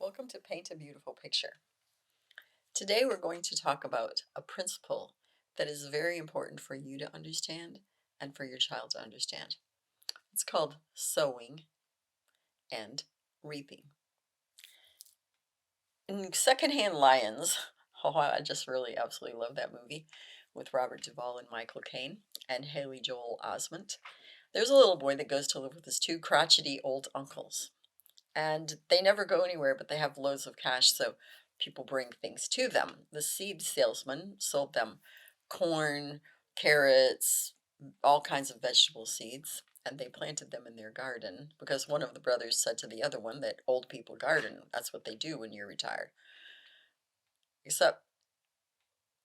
Welcome to Paint a Beautiful Picture. Today we're going to talk about a principle that is very important for you to understand and for your child to understand. It's called sowing and reaping. In Secondhand Lions, I just really absolutely love that movie with Robert Duvall and Michael Caine and Haley Joel Osment. There's a little boy that goes to live with his two crotchety old uncles. And they never go anywhere, but they have loads of cash, so people bring things to them. The seed salesman sold them corn, carrots, all kinds of vegetable seeds, and they planted them in their garden because one of the brothers said to the other one that old people garden. That's what they do when you're retired. Except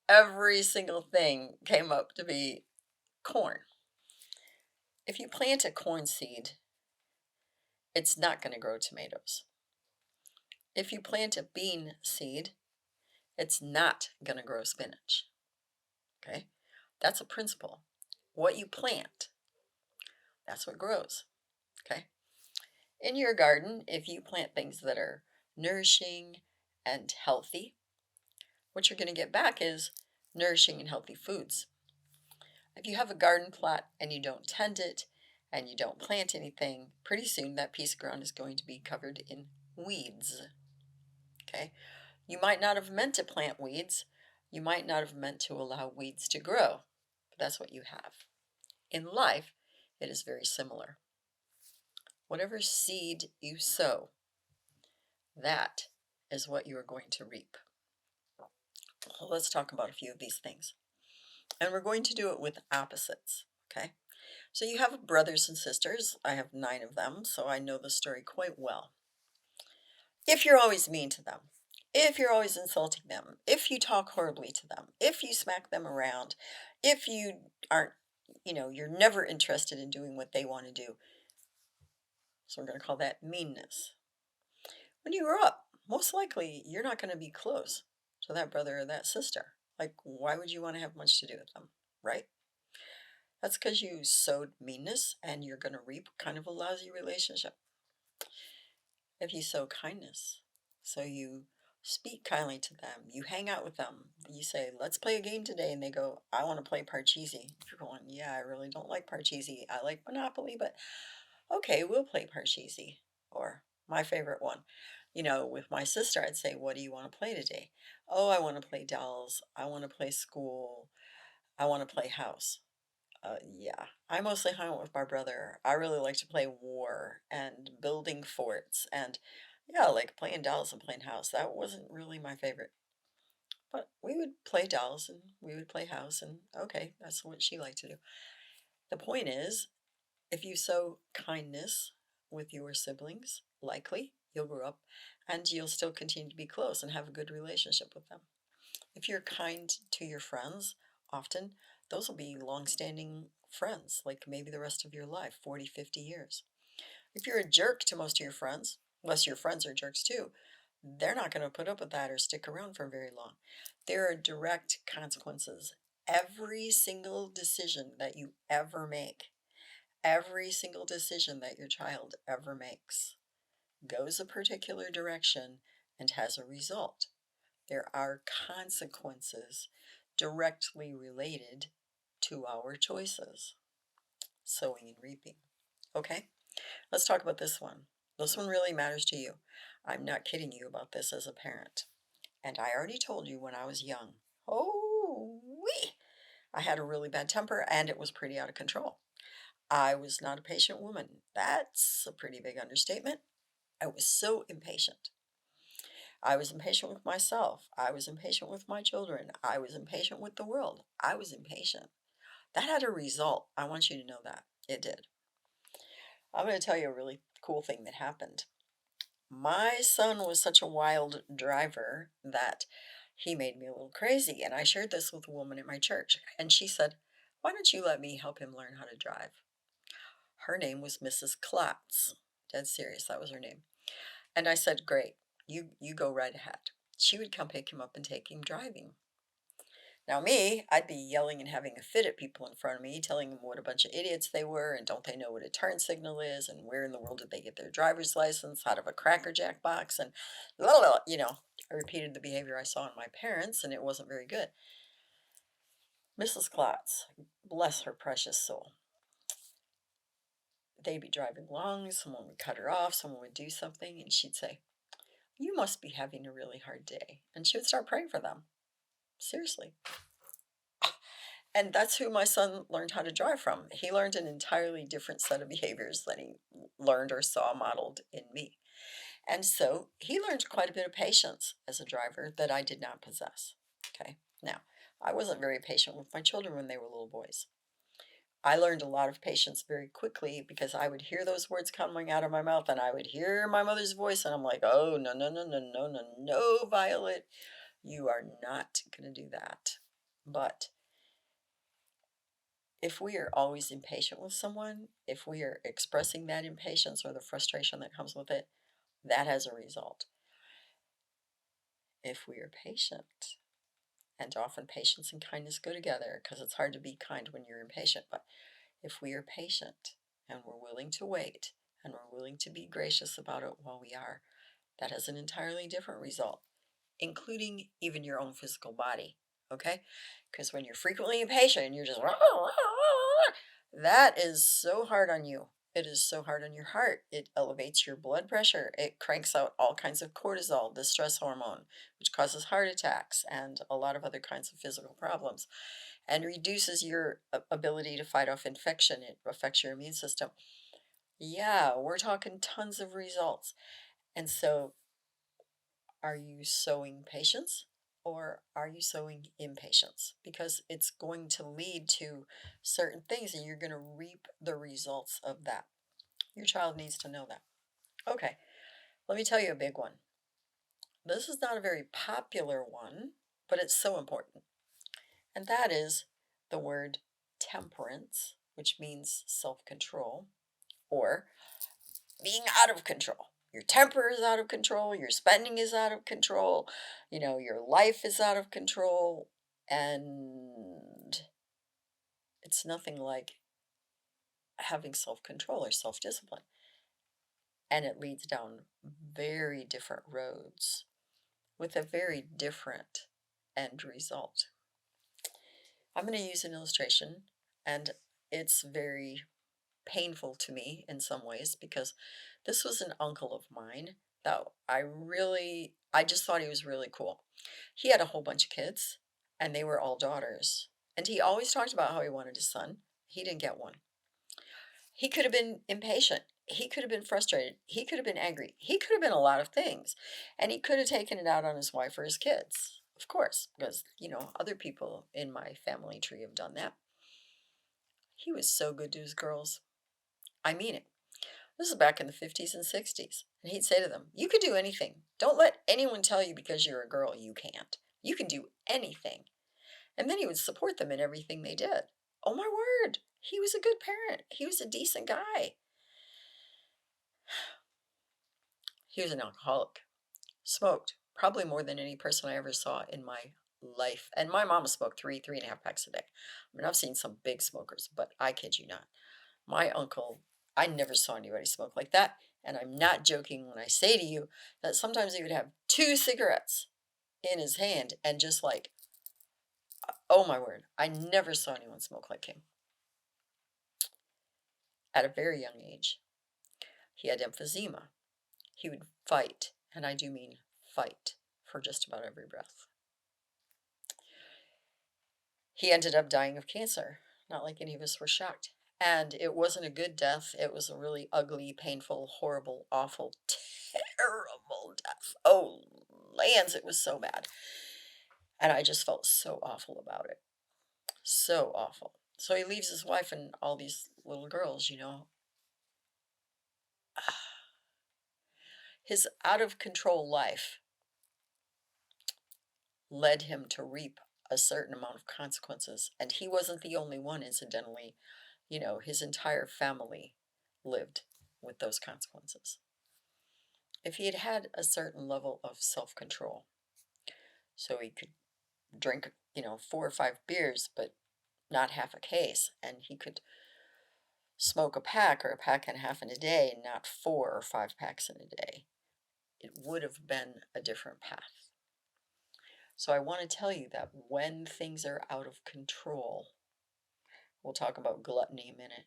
every single thing came up to be corn. If you plant a corn seed, it's not going to grow tomatoes. If you plant a bean seed, it's not going to grow spinach. Okay? That's a principle. What you plant, that's what grows. Okay? In your garden, if you plant things that are nourishing and healthy, what you're going to get back is nourishing and healthy foods. If you have a garden plot and you don't tend it and you don't plant anything, pretty soon that piece of ground is going to be covered in weeds. Okay? You might not have meant to plant weeds. You might not have meant to allow weeds to grow, but that's what you have. In life, it is very similar. Whatever seed you sow, that is what you are going to reap. Well, let's talk about a few of these things. And we're going to do it with opposites, okay? So you have brothers and sisters. I have 9 of them, so I know the story quite well. If you're always mean to them, if you're always insulting them, if you talk horribly to them, if you smack them around, if you aren't, you're never interested in doing what they want to do. So we're going to call that meanness. When you grow up, most likely you're not going to be close to that brother or that sister. Like, why would you want to have much to do with them, right? That's because you sowed meanness and you're going to reap kind of a lousy relationship. If you sow kindness, so you speak kindly to them, you hang out with them, you say, let's play a game today, and they go, I want to play Parcheesi. You're going, yeah, I really don't like Parcheesi. I like Monopoly, but okay, we'll play Parcheesi. Or my favorite one, with my sister, I'd say, what do you want to play today? Oh, I want to play dolls. I want to play school. I want to play house. Yeah, I mostly hung out with my brother. I really like to play war and building forts and yeah, like playing dolls and playing house. That wasn't really my favorite. But we would play dolls and we would play house and okay, that's what she liked to do. The point is, if you sow kindness with your siblings, likely you'll grow up and you'll still continue to be close and have a good relationship with them. If you're kind to your friends, often those will be long-standing friends, like maybe the rest of your life, 40, 50 years. If you're a jerk to most of your friends, unless your friends are jerks too, they're not going to put up with that or stick around for very long. There are direct consequences. Every single decision that you ever make, every single decision that your child ever makes goes a particular direction and has a result. There are consequences directly related to our choices. Sowing and reaping. Okay, let's talk about this one. This one really matters to you. I'm not kidding you about this as a parent. And I already told you when I was young. Oh, wee! I had a really bad temper and it was pretty out of control. I was not a patient woman. That's a pretty big understatement. I was so impatient. I was impatient with myself. I was impatient with my children. I was impatient with the world. I was impatient. That had a result. I want you to know that. It did. I'm going to tell you a really cool thing that happened. My son was such a wild driver that he made me a little crazy. And I shared this with a woman at my church. And she said, why don't you let me help him learn how to drive? Her name was Mrs. Klotz. Dead serious. That was her name. And I said, great. You go right ahead. She would come pick him up and take him driving. Now, me, I'd be yelling and having a fit at people in front of me, telling them what a bunch of idiots they were, and don't they know what a turn signal is, and where in the world did they get their driver's license out of a Cracker Jack box, and blah, blah, blah, I repeated the behavior I saw in my parents, and it wasn't very good. Mrs. Klotz, bless her precious soul, they'd be driving along, someone would cut her off, someone would do something, and she'd say, "You must be having a really hard day," and she would start praying for them. Seriously. And that's who my son learned how to drive from. He learned an entirely different set of behaviors than he learned or saw modeled in me. And so he learned quite a bit of patience as a driver that I did not possess. Okay. Now, I wasn't very patient with my children when they were little boys. I learned a lot of patience very quickly because I would hear those words coming out of my mouth and I would hear my mother's voice, and I'm like, oh, no, no, no, no, no, no, no, Violet, you are not going to do that. But if we are always impatient with someone, if we are expressing that impatience or the frustration that comes with it, that has a result. If we are patient, and often patience and kindness go together because it's hard to be kind when you're impatient, but if we are patient and we're willing to wait and we're willing to be gracious about it while we are, that has an entirely different result, including even your own physical body. Okay? Because when you're frequently impatient and you're just, that is so hard on you. It is so hard on your heart. It elevates your blood pressure. It cranks out all kinds of cortisol, the stress hormone, which causes heart attacks and a lot of other kinds of physical problems, and reduces your ability to fight off infection. It affects your immune system. Yeah, we're talking tons of results. And so, are you sowing patience or are you sowing impatience? Because it's going to lead to certain things and you're going to reap the results of that. Your child needs to know that. Okay, let me tell you a big one. This is not a very popular one, but it's so important. And that is the word temperance, which means self control, or being out of control. Your temper is out of control, your spending is out of control, your life is out of control, and it's nothing like having self control or self discipline. And it leads down very different roads with a very different end result. I'm going to use an illustration, and it's very painful to me in some ways because this was an uncle of mine that I just thought he was really cool. He had a whole bunch of kids and they were all daughters. And he always talked about how he wanted a son. He didn't get one. He could have been impatient. He could have been frustrated. He could have been angry. He could have been a lot of things. And he could have taken it out on his wife or his kids, of course, because, other people in my family tree have done that. He was so good to his girls. I mean it. This is back in the 50s and 60s. And he'd say to them, "You can do anything. Don't let anyone tell you because you're a girl you can't. You can do anything." And then he would support them in everything they did. Oh my word. He was a good parent. He was a decent guy. He was an alcoholic. Smoked. Probably more than any person I ever saw in my life. And my mama smoked 3.5 packs a day. I mean, I've seen some big smokers, but I kid you not. My uncle, I never saw anybody smoke like that. And I'm not joking when I say to you that sometimes he would have 2 cigarettes in his hand and just like, oh my word, I never saw anyone smoke like him. At a very young age, he had emphysema. He would fight, and I do mean fight, for just about every breath. He ended up dying of cancer. Not like any of us were shocked. And it wasn't a good death. It was a really ugly, painful, horrible, awful, terrible death. Oh, lands, it was so bad. And I just felt so awful about it. So awful. So he leaves his wife and all these little girls. His out of control life led him to reap a certain amount of consequences. And he wasn't the only one, incidentally. His entire family lived with those consequences. If he had had a certain level of self control, so he could drink, 4 or 5 beers, but not half a case. And he could smoke a pack or a pack and a half in a day, and not 4 or 5 packs in a day. It would have been a different path. So I want to tell you that when things are out of control, we'll talk about gluttony in a minute.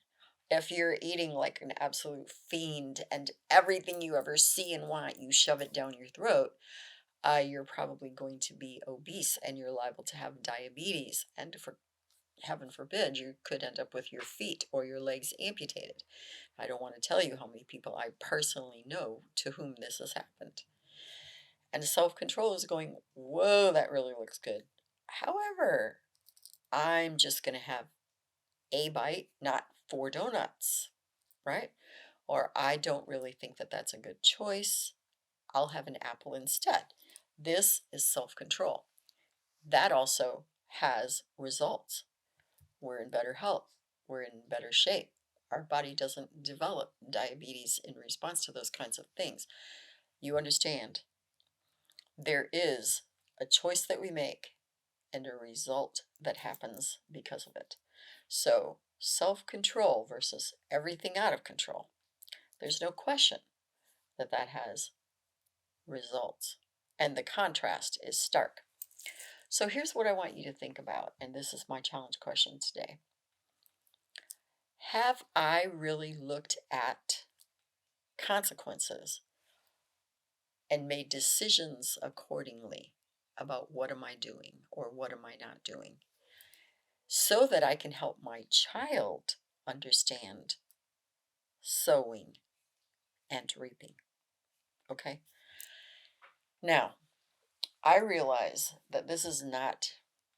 If you're eating like an absolute fiend and everything you ever see and want, you shove it down your throat, you're probably going to be obese and you're liable to have diabetes. And for heaven forbid, you could end up with your feet or your legs amputated. I don't want to tell you how many people I personally know to whom this has happened. And self-control is going, whoa, that really looks good. However, I'm just going to have a bite, not 4 donuts, right? Or I don't really think that that's a good choice. I'll have an apple instead. This is self-control. That also has results. We're in better health. We're in better shape. Our body doesn't develop diabetes in response to those kinds of things. You understand, there is a choice that we make and a result that happens because of it. So, self-control versus everything out of control. There's no question that that has results. And the contrast is stark. So here's what I want you to think about, and this is my challenge question today. Have I really looked at consequences and made decisions accordingly about what am I doing or what am I not doing, so that I can help my child understand sowing and reaping? Okay? Now, I realize that this is not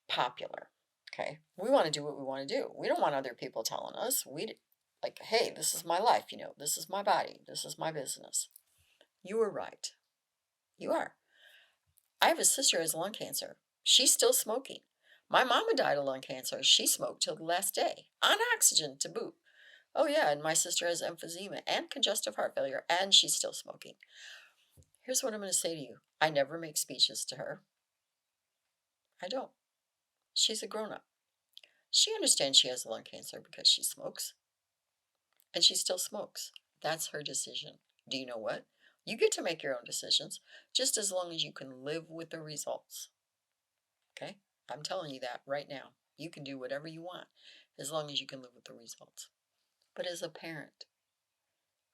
popular. Okay? We want to do what we want to do. We don't want other people telling us. Like, hey, this is my life, this is my body, this is my business. You are right. You are. I have a sister who has lung cancer. She's still smoking. My mama died of lung cancer. She smoked till the last day, on oxygen to boot. Oh, yeah, and my sister has emphysema and congestive heart failure, and she's still smoking. Here's what I'm going to say to you. I never make speeches to her. I don't. She's a grown-up. She understands she has lung cancer because she smokes, and she still smokes. That's her decision. Do you know what? You get to make your own decisions, just as long as you can live with the results. Okay? I'm telling you that right now. You can do whatever you want as long as you can live with the results. But as a parent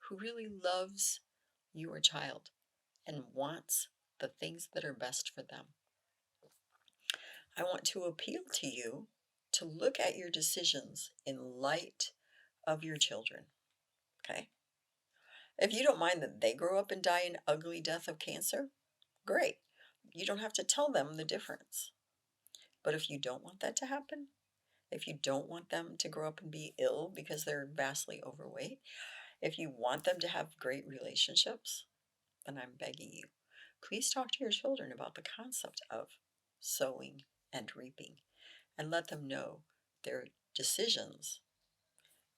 who really loves your child and wants the things that are best for them, I want to appeal to you to look at your decisions in light of your children. Okay? If you don't mind that they grow up and die an ugly death of cancer, great. You don't have to tell them the difference. But if you don't want that to happen, if you don't want them to grow up and be ill because they're vastly overweight, if you want them to have great relationships, then I'm begging you, please talk to your children about the concept of sowing and reaping and let them know their decisions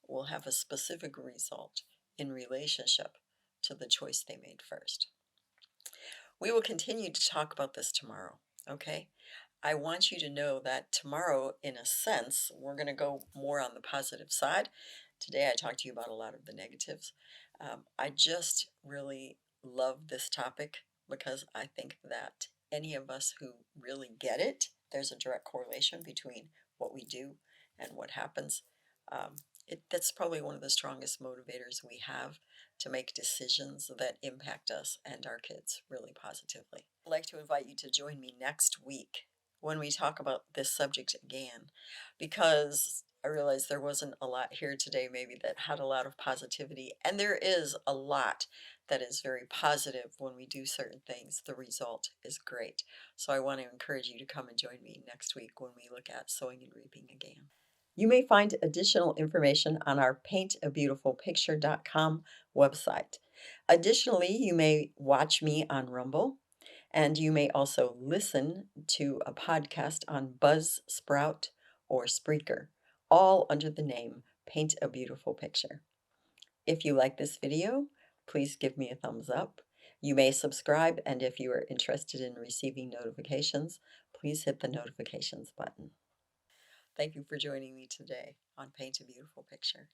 will have a specific result in relationship to the choice they made first. We will continue to talk about this tomorrow, okay? I want you to know that tomorrow, in a sense, we're going to go more on the positive side. Today, I talked to you about a lot of the negatives. I just really love this topic because I think that any of us who really get it, there's a direct correlation between what we do and what happens. That's probably one of the strongest motivators we have to make decisions that impact us and our kids really positively. I'd like to invite you to join me next week when we talk about this subject again, because I realized there wasn't a lot here today maybe that had a lot of positivity, and there is a lot that is very positive when we do certain things. The result is great. So I want to encourage you to come and join me next week when we look at sowing and reaping again. You may find additional information on our paintabeautifulpicture.com website. Additionally, you may watch me on Rumble, and you may also listen to a podcast on Buzzsprout or Spreaker, all under the name Paint a Beautiful Picture. If you like this video, please give me a thumbs up. You may subscribe, and if you are interested in receiving notifications, please hit the notifications button. Thank you for joining me today on Paint a Beautiful Picture.